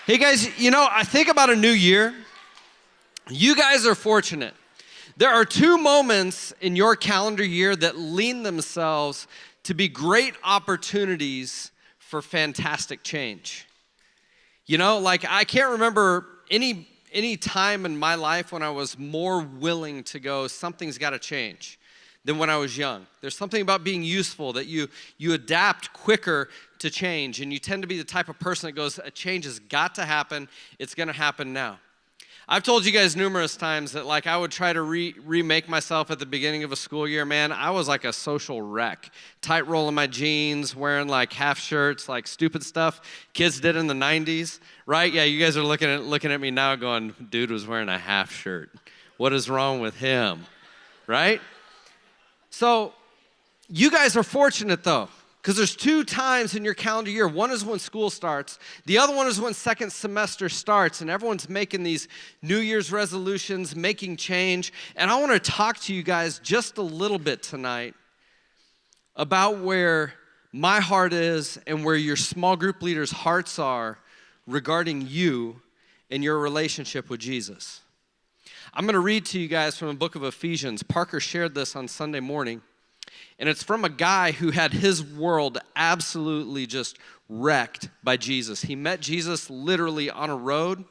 Hey guys, I think about a new year. You guys are fortunate. There are two moments in your calendar year that lean themselves to be great opportunities for fantastic change. I can't remember any time in my life when I was more willing to go, something's got to change, than when I was young. There's something about being useful that you adapt quicker to change, and you tend to be the type of person that goes, a change has got to happen, it's gonna happen now. I've told you guys numerous times that I would try to remake myself at the beginning of a school year. Man, I was like a social wreck. Tight roll in my jeans, wearing half shirts, stupid stuff kids did in the 90s, right? Yeah, you guys are looking at me now going, dude was wearing a half shirt. What is wrong with him, right? So you guys are fortunate though, because there's two times in your calendar year. One is when school starts. The other one is when second semester starts, and everyone's making these New Year's resolutions, making change. And I want to talk to you guys just a little bit tonight about where my heart is and where your small group leaders' hearts are regarding you and your relationship with Jesus. I'm going to read to you guys from the book of Ephesians. Parker shared this on Sunday morning. And it's from a guy who had his world absolutely just wrecked by Jesus. He met Jesus literally on a road,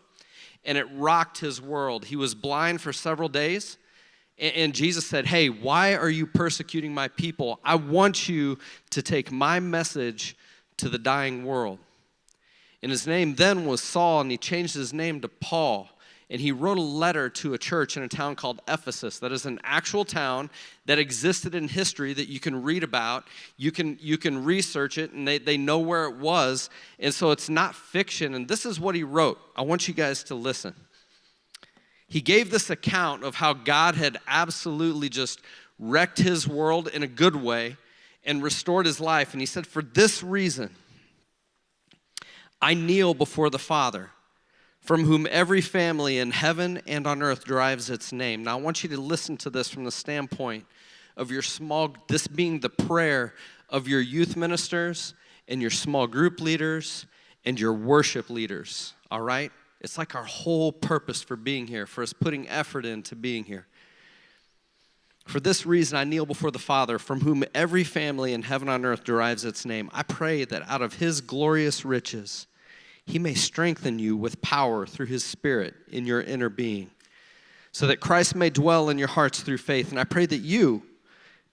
and it rocked his world. He was blind for several days, and Jesus said, hey, why are you persecuting my people? I want you to take my message to the dying world. And his name then was Saul, and he changed his name to Paul. And he wrote a letter to a church in a town called Ephesus. That is an actual town that existed in history that you can read about. You can research it, and they know where it was. And so it's not fiction. And this is what he wrote. I want you guys to listen. He gave this account of how God had absolutely just wrecked his world in a good way and restored his life. And he said, for this reason, I kneel before the Father, from whom every family in heaven and on earth derives its name. Now, I want you to listen to this from the standpoint of this being the prayer of your youth ministers and your small group leaders and your worship leaders, all right? It's like our whole purpose for being here, for us putting effort into being here. For this reason, I kneel before the Father, from whom every family in heaven and on earth derives its name. I pray that out of his glorious riches, he may strengthen you with power through his Spirit in your inner being, so that Christ may dwell in your hearts through faith. And I pray that you,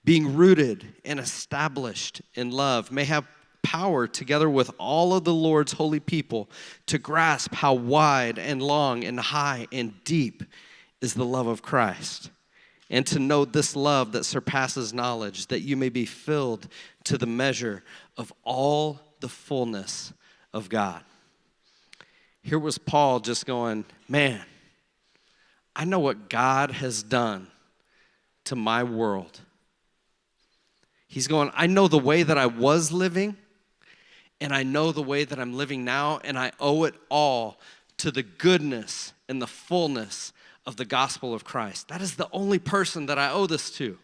being rooted and established in love, may have power together with all of the Lord's holy people to grasp how wide and long and high and deep is the love of Christ, and to know this love that surpasses knowledge, that you may be filled to the measure of all the fullness of God. Here was Paul just going, man, I know what God has done to my world. He's going, I know the way that I was living, and I know the way that I'm living now, and I owe it all to the goodness and the fullness of the gospel of Christ. That is the only person that I owe this to.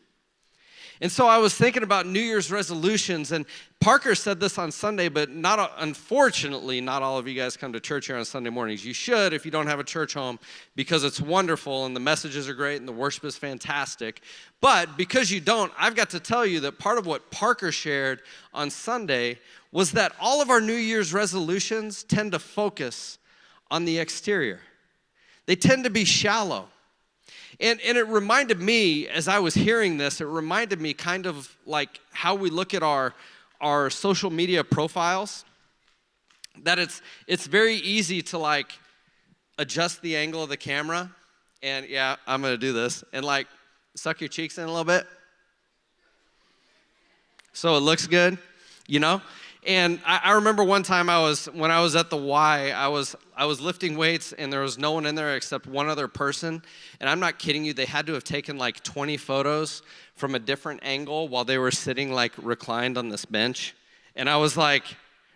And so I was thinking about New Year's resolutions, and Parker said this on Sunday, but unfortunately, not all of you guys come to church here on Sunday mornings. You should if you don't have a church home, because it's wonderful and the messages are great and the worship is fantastic. But because you don't, I've got to tell you that part of what Parker shared on Sunday was that all of our New Year's resolutions tend to focus on the exterior. They tend to be shallow. And it reminded me, as I was hearing this, it reminded me kind of like how we look at our social media profiles, that it's very easy to adjust the angle of the camera, and yeah, I'm gonna do this, and suck your cheeks in a little bit so it looks good, And I remember one time when I was at the Y, I was lifting weights, and there was no one in there except one other person. And I'm not kidding you, they had to have taken 20 photos from a different angle while they were sitting reclined on this bench. And I was like,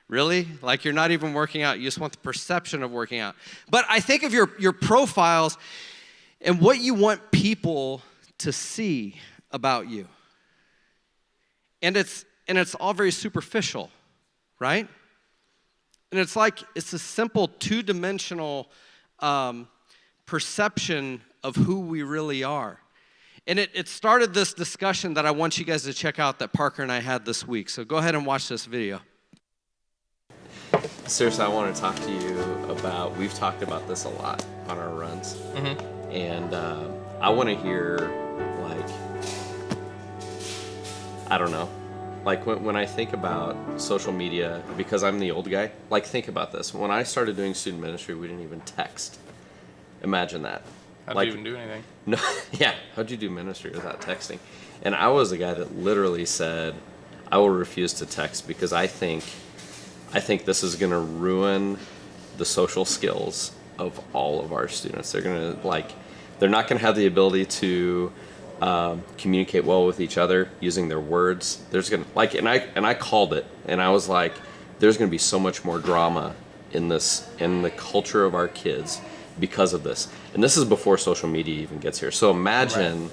really? You're not even working out, you just want the perception of working out. But I think of your profiles and what you want people to see about you. And it's all very superficial. Right? And it's a simple two-dimensional perception of who we really are. And it started this discussion that I want you guys to check out that Parker and I had this week. So go ahead and watch this video. Seriously, I want to talk to you about, we've talked about this a lot on our runs. And I want to hear, like, I don't know. Like, when I think about social media, because I'm the old guy, like, think about this. When I started doing student ministry, we didn't even text. Imagine that. How'd you even do anything? No, yeah. How'd you do ministry without texting? And I was the guy that literally said, I will refuse to text because I think this is going to ruin the social skills of all of our students. They're not going to have the ability to communicate well with each other using their words. And I called it, and I was like, there's going to be so much more drama in the culture of our kids because of this. And this is before social media even gets here. So imagine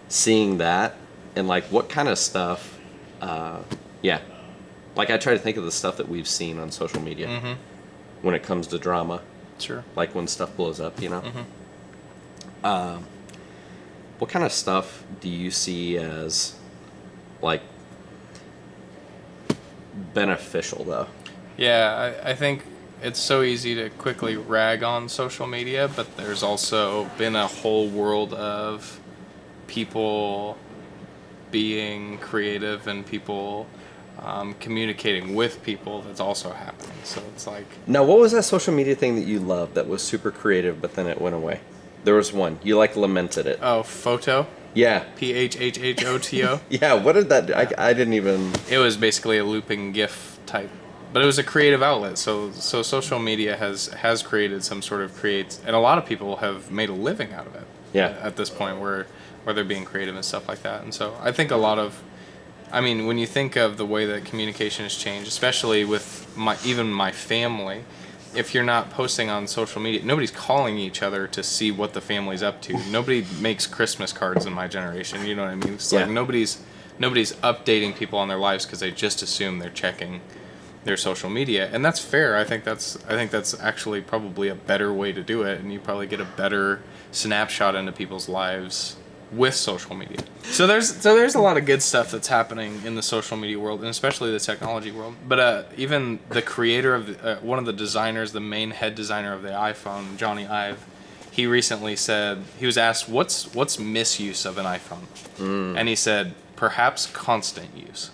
seeing that and like what kind of stuff, like I try to think of the stuff that we've seen on social media when it comes to drama. Sure. Like when stuff blows up, you know? What kind of stuff do you see as like beneficial though? Yeah, I think it's so easy to quickly rag on social media, but there's also been a whole world of people being creative and people communicating with people that's also happening. So it's like... Now, what was that social media thing that you loved that was super creative, but then it went away? There was one. You like lamented it. Oh, Photo? Yeah. Phhhoto? Yeah, what did that do? I didn't even... It was basically a looping GIF type. But it was a creative outlet, so social media has created some sort of and a lot of people have made a living out of it. Yeah. At this point, where they're being creative and stuff like that, and so I think when you think of the way that communication has changed, especially with even my family, if you're not posting on social media, nobody's calling each other to see what the family's up to. Nobody makes Christmas cards in my generation. You know what I mean? It's like nobody's updating people on their lives because they just assume they're checking their social media, and that's fair. I think that's actually probably a better way to do it, and you probably get a better snapshot into people's lives with social media. So there's a lot of good stuff that's happening in the social media world, and especially the technology world. But even the creator of one of the designers, the main head designer of the iPhone, Johnny Ive, he recently said, he was asked what's misuse of an iPhone, and he said, perhaps constant use.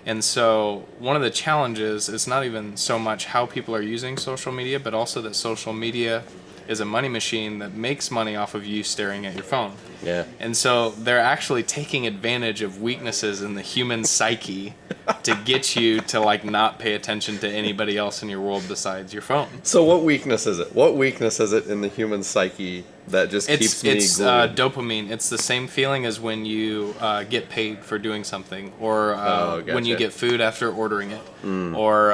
And so one of the challenges is not even so much how people are using social media, but also that social media is a money machine that makes money off of you staring at your phone. Yeah. And so they're actually taking advantage of weaknesses in the human psyche to get you to like not pay attention to anybody else in your world besides your phone. So what weakness is it? What weakness is it in the human psyche that just keeps me glued? Dopamine. It's the same feeling as when you get paid for doing something, or when you get food after ordering it, or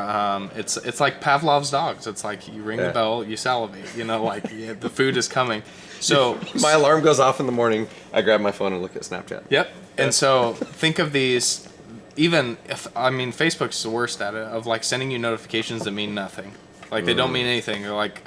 it's like Pavlov's dogs. It's like you ring the bell, you salivate. You know, like the food is coming. So my alarm goes off in the morning. I grab my phone and look at Snapchat. Yep. And so think of these. Even if Facebook's the worst at it, of like sending you notifications that mean nothing. Like they don't mean anything. They're like,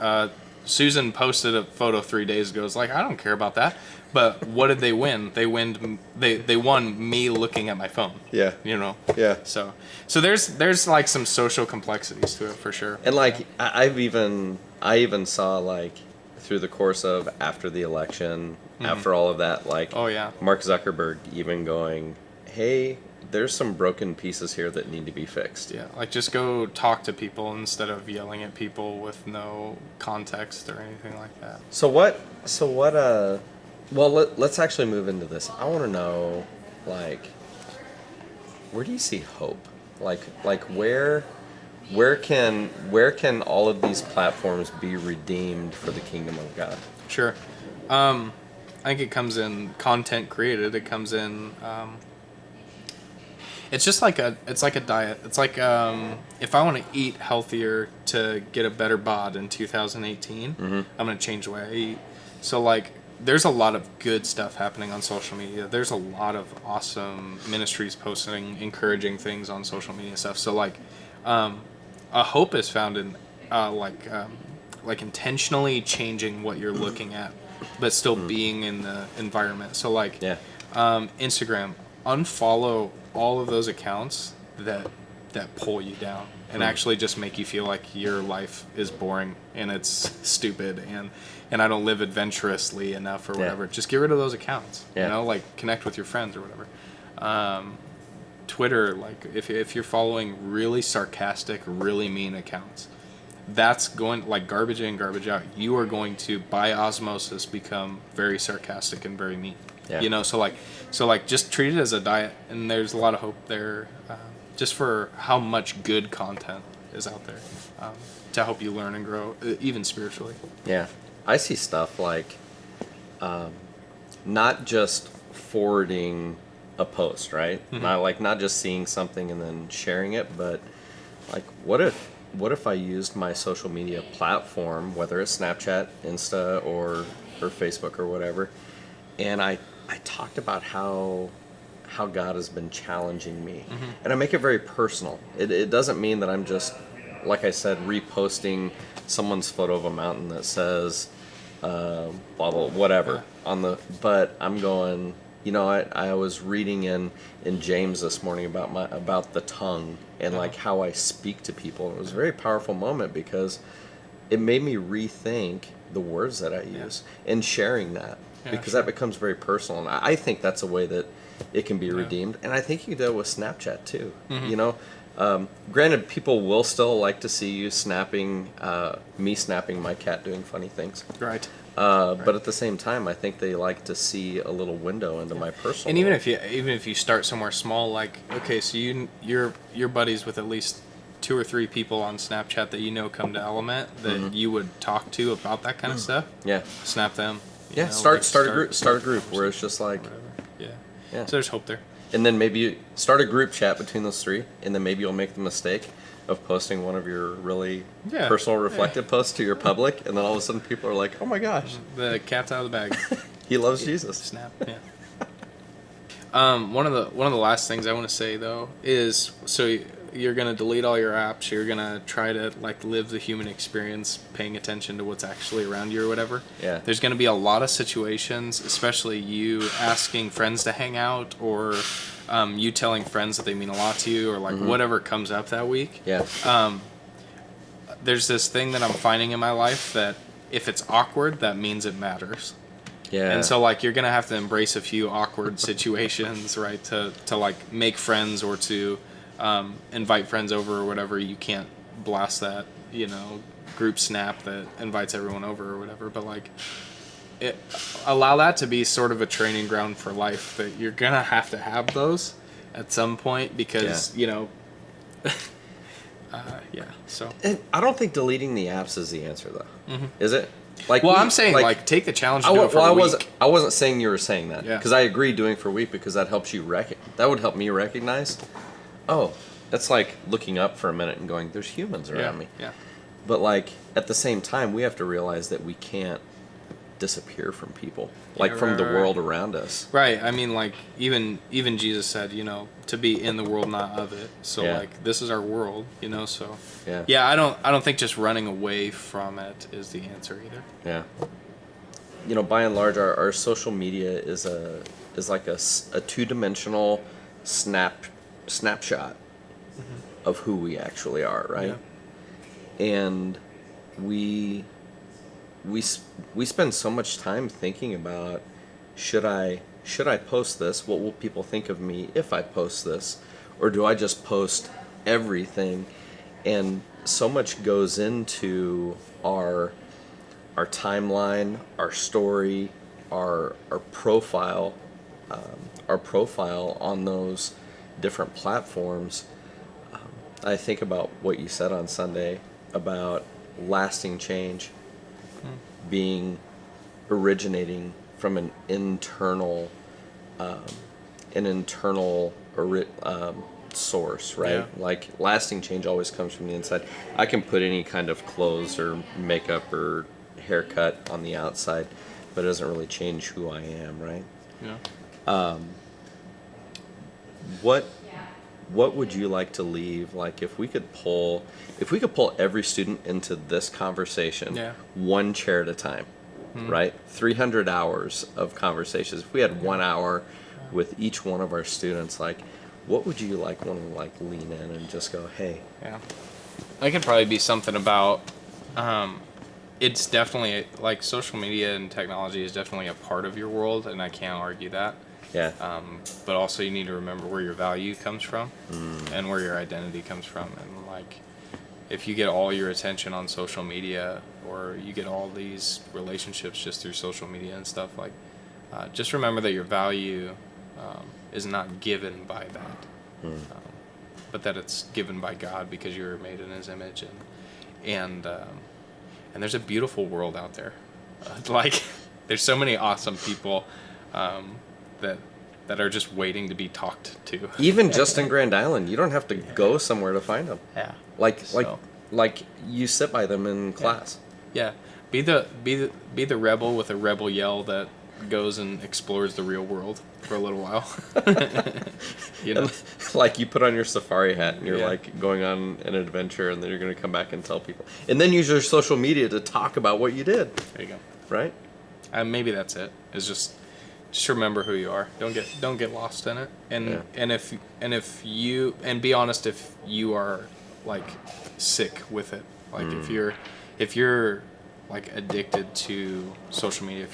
Susan posted a photo 3 days ago. It's like, I don't care about that. But what did they win? They won me looking at my phone. Yeah. You know. Yeah. So there's like some social complexities to it for sure. And like I even saw like through the course of after the election, after all of that, like Mark Zuckerberg even going, hey, there's some broken pieces here that need to be fixed. Yeah, like just go talk to people instead of yelling at people with no context or anything like that. Let's actually move into this. I want to know, like, where do you see hope? Like where can all of these platforms be redeemed for the kingdom of God? Sure. I think it comes in content created. It comes in, it's just like a diet. It's like if I want to eat healthier to get a better bod in 2018, I'm going to change the way I eat. So like there's a lot of good stuff happening on social media. There's a lot of awesome ministries posting encouraging things on social media stuff. So like a hope is found in like intentionally changing what you're looking at, but still being in the environment. So like Instagram, unfollow all of those accounts that pull you down and actually just make you feel like your life is boring and it's stupid and I don't live adventurously enough or whatever. Just get rid of those accounts. You know, like connect with your friends or whatever. Twitter, like if you're following really sarcastic, really mean accounts, that's going like garbage in, garbage out. You are going to, by osmosis, become very sarcastic and very mean. Yeah. You know, so like just treat it as a diet, and there's a lot of hope there, just for how much good content is out there, to help you learn and grow, even spiritually. Yeah, I see stuff like, not just forwarding a post, right? Not just seeing something and then sharing it, but like what if I used my social media platform, whether it's Snapchat, Insta, or Facebook or whatever, and I talked about how God has been challenging me, and I make it very personal. It doesn't mean that I'm just, like I said, reposting someone's photo of a mountain that says blah blah whatever but I'm going. You know, I was reading in James this morning about the tongue and like how I speak to people. It was a very powerful moment because it made me rethink the words that I use and sharing that, because that becomes very personal. And I think that's a way that it can be redeemed. And I think you can do it with Snapchat too. You know, granted, people will still like to see you snapping my cat doing funny things. Right. But at the same time, I think they like to see a little window into my personal. And life. even if you start somewhere small, like okay, so you're buddies with at least 2 or 3 people on Snapchat that you know come to Element that you would talk to about that kind of stuff. Yeah. Snap them. Yeah. Start a group where it's just like. Yeah. So there's hope there. And then maybe you start a group chat between those 3, and then maybe you'll make the mistake of posting one of your really personal, reflective posts to your public, and then all of a sudden people are like, "Oh my gosh, the cat's out of the bag." He loves Jesus. Snap. Yeah. One of the last things I want to say though is, so you're gonna delete all your apps. You're gonna try to like live the human experience, paying attention to what's actually around you or whatever. Yeah. There's gonna be a lot of situations, especially you asking friends to hang out, or you telling friends that they mean a lot to you, or like whatever comes up that week. Yeah. There's this thing that I'm finding in my life that if it's awkward, that means it matters. Yeah. And so like you're gonna have to embrace a few awkward situations, right? To like make friends or to invite friends over or whatever. You can't blast that, group snap that invites everyone over or whatever. But like, allow that to be sort of a training ground for life, that you're gonna have to have those at some point because So and I don't think deleting the apps is the answer though. Is it? Like, well, I'm saying like take the challenge to do it for a week. I wasn't saying you were saying that, because I agree doing for a week, because that helps you that would help me recognize, oh, that's like looking up for a minute and going, there's humans around me. Yeah. But like at the same time, we have to realize that we can't disappear from people, like from the world around us. Right. I mean, like even Jesus said, to be in the world, not of it. So like this is our world, So I don't think just running away from it is the answer either. Yeah. By and large, our social media is like a 2-dimensional snapshot of who we actually are, right? Yeah. And we spend so much time thinking about, should I post this? What will people think of me if I post this? Or do I just post everything? And so much goes into our timeline, our story, our profile on those different platforms. I think about what you said on Sunday about lasting change originating from an internal source, right? Yeah. Like lasting change always comes from the inside. I can put any kind of clothes or makeup or haircut on the outside, but it doesn't really change who I am, right? Yeah. what would you like to leave? Like if we could pull every student into this conversation, Yeah. one chair at a time, right? 300 hours of conversations. If we had 1 hour with each one of our students, like what would you like want to like lean in and just go, hey? Yeah. That could probably be something about, it's definitely, like, social media and technology is definitely a part of your world, and I can't argue that. Yeah. But also you need to remember where your value comes from and where your identity comes from. And, like, if you get all your attention on social media, or you get all these relationships just through social media and stuff, like, just remember that your value is not given by that, but that it's given by God because you were made in His image, and there's a beautiful world out there. Like, there's so many awesome people that are just waiting to be talked to. Even just in Grand Island, you don't have to go somewhere to find them. Yeah. Like you sit by them in class. Yeah. Be the rebel with a rebel yell that goes and explores the real world for a little while. You know, like you put on your safari hat and you're Yeah. like going on an adventure, and then you're going to come back and tell people, and then use your social media to talk about what you did. there you go. Right? Maybe that's it. Is just remember who you are. Don't get lost in it. And if you be honest if you are like sick with it. Like if you're like addicted to social media,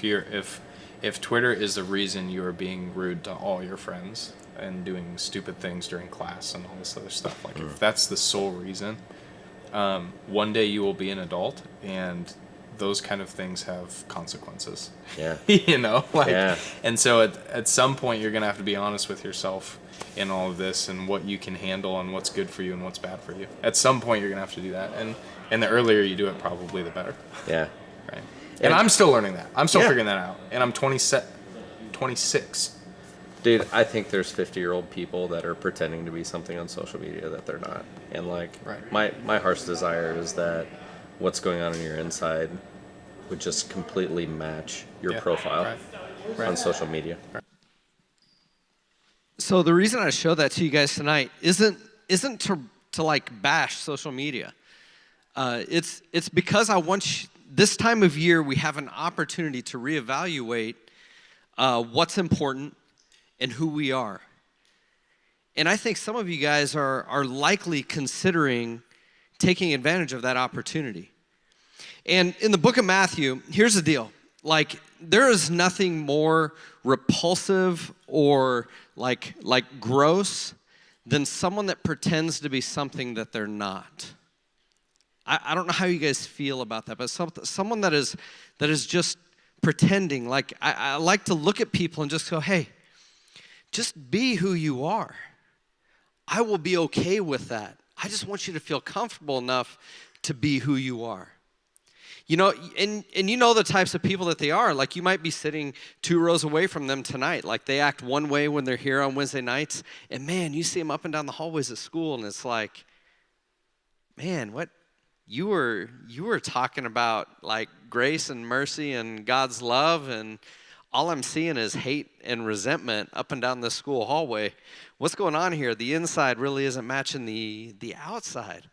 if Twitter is the reason you are being rude to all your friends and doing stupid things during class and all this other stuff, like if that's the sole reason, one day you will be an adult, and those kind of things have consequences. Yeah. You know, like, Yeah. and so at some point you're gonna have to be honest with yourself in all of this, and what you can handle, and what's good for you and what's bad for you. At some point you're gonna have to do that, and the earlier you do it, probably the better. Yeah. Right. And I'm still learning that. I'm still Yeah. figuring that out. And I'm 26. Dude, I think there's 50-year-old people that are pretending to be something on social media that they're not. And like, Right. my heart's desire is that what's going on in your inside would just completely match your Yeah. profile Right. on social media. So the reason I show that to you guys tonight isn't to like bash social media. It's because I want this time of year we have an opportunity to reevaluate what's important and who we are. And I think some of you guys are likely considering taking advantage of that opportunity. And in the book of Matthew, here's the deal. Like, there is nothing more repulsive or like gross than someone that pretends to be something that they're not. I don't know how you guys feel about that, but someone that is just pretending. Like, I like to look at people and just go, hey, just be who you are. I will be okay with that. I just want you to feel comfortable enough to be who you are. You know, and you know the types of people that they are. Like, you might be sitting 2 rows away from them tonight. Like, they act one way when they're here on Wednesday nights. And, man, you see them up and down the hallways at school, and it's like, man, what? You were talking about, like, grace and mercy and God's love, and all I'm seeing is hate and resentment up and down this school hallway. What's going on here? The inside really isn't matching the outside.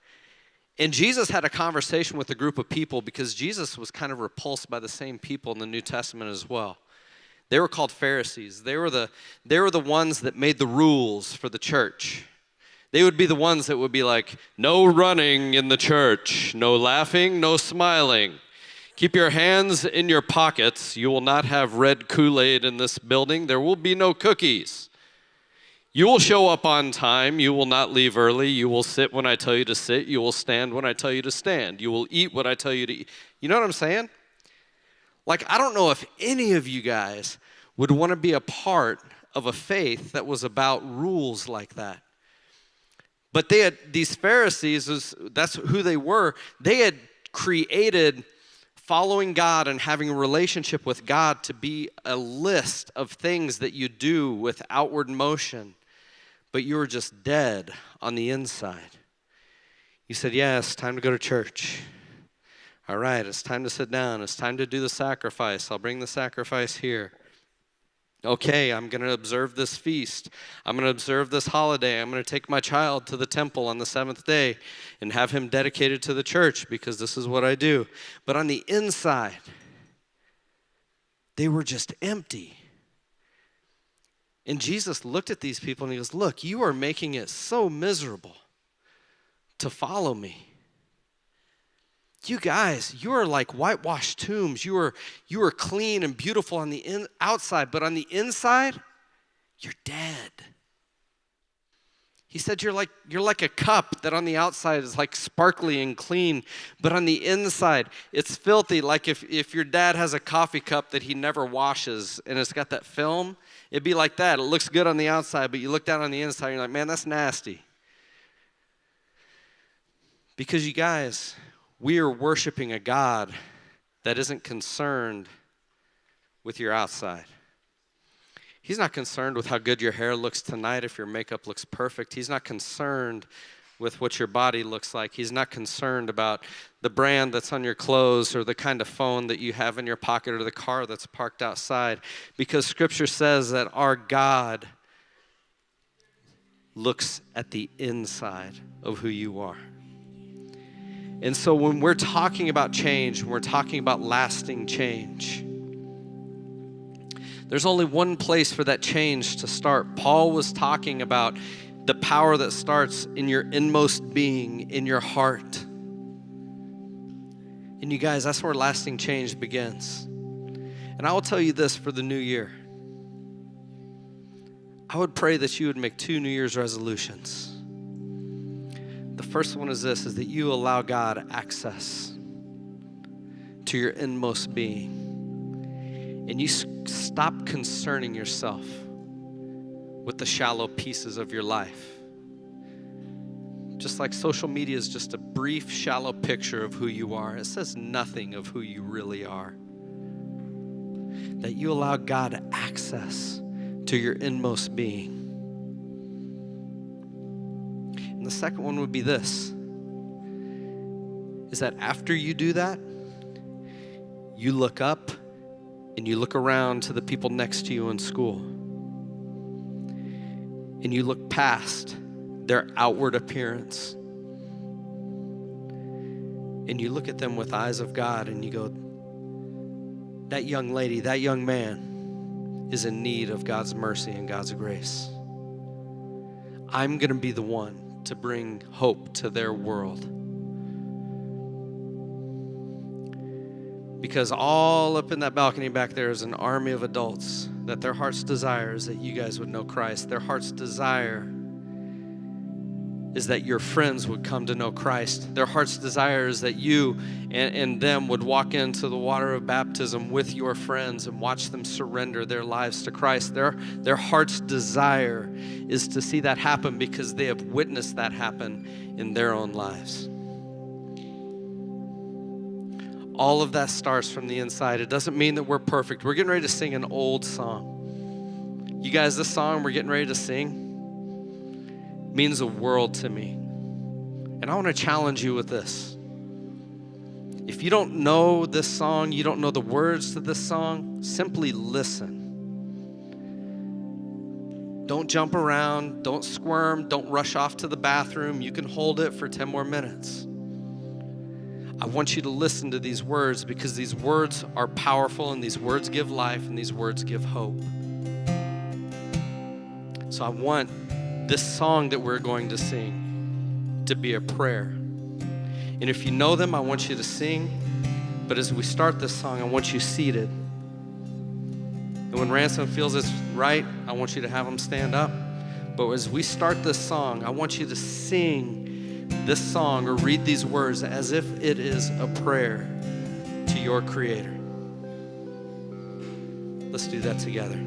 And Jesus had a conversation with a group of people because Jesus was kind of repulsed by the same people in the New Testament as well. They were called Pharisees. They were the ones that made the rules for the church. They would be the ones that would be like, no running in the church, no laughing, no smiling. Keep your hands in your pockets. You will not have red Kool-Aid in this building. There will be no cookies. You will show up on time. You will not leave early. You will sit when I tell you to sit. You will stand when I tell you to stand. You will eat what I tell you to eat. You know what I'm saying? Like, I don't know if any of you guys would want to be a part of a faith that was about rules like that. But they had, these Pharisees, that's who they were. They had created following God and having a relationship with God to be a list of things that you do with outward motion, but you were just dead on the inside. You said, yes, time to go to church. All right, it's time to sit down. It's time to do the sacrifice. I'll bring the sacrifice here. Okay, I'm going to observe this feast. I'm going to observe this holiday. I'm going to take my child to the temple on the 7th day and have him dedicated to the church because this is what I do. But on the inside, they were just empty. And Jesus looked at these people and he goes, look, you are making it so miserable to follow me. You guys, you are like whitewashed tombs. You are clean and beautiful on the outside, but on the inside, you're dead. He said you're like a cup that on the outside is like sparkly and clean, but on the inside, it's filthy. Like if your dad has a coffee cup that he never washes and it's got that film, it'd be like that. It looks good on the outside, but you look down on the inside and you're like, man, that's nasty. Because you guys, we are worshiping a God that isn't concerned with your outside. He's not concerned with how good your hair looks tonight, if your makeup looks perfect. He's not concerned with what your body looks like. He's not concerned about the brand that's on your clothes or the kind of phone that you have in your pocket or the car that's parked outside. Because Scripture says that our God looks at the inside of who you are. And so when we're talking about change, when we're talking about lasting change, there's only one place for that change to start. Paul was talking about the power that starts in your inmost being, in your heart. And you guys, that's where lasting change begins. And I will tell you this for the new year. I would pray that you would make 2 New Year's resolutions. The first one is this, is that you allow God access to your inmost being. And you stop concerning yourself with the shallow pieces of your life. Just like social media is just a brief, shallow picture of who you are. It says nothing of who you really are. That you allow God access to your inmost being. And the second one would be this, is that after you do that, you look up and you look around to the people next to you in school. And you look past their outward appearance. And you look at them with eyes of God and you go, that young lady, that young man is in need of God's mercy and God's grace. I'm going to be the one to bring hope to their world. Because all up in that balcony back there is an army of adults that their heart's desire is that you guys would know Christ. Their heart's desire is that your friends would come to know Christ. Their heart's desire is that you and them would walk into the water of baptism with your friends and watch them surrender their lives to Christ. Their heart's desire is to see that happen because they have witnessed that happen in their own lives. All of that starts from the inside. It doesn't mean that we're perfect. We're getting ready to sing an old song. You guys, this song we're getting ready to sing means the world to me. And I want to challenge you with this. If you don't know this song, you don't know the words to this song, simply listen. Don't jump around, don't squirm, don't rush off to the bathroom. You can hold it for 10 more minutes. I want you to listen to these words because these words are powerful and these words give life and these words give hope. So I want this song that we're going to sing to be a prayer. And if you know them, I want you to sing. But as we start this song, I want you seated. And when Ransom feels it's right, I want you to have him stand up. But as we start this song, I want you to sing this song or read these words as if it is a prayer to your Creator. Let's do that together.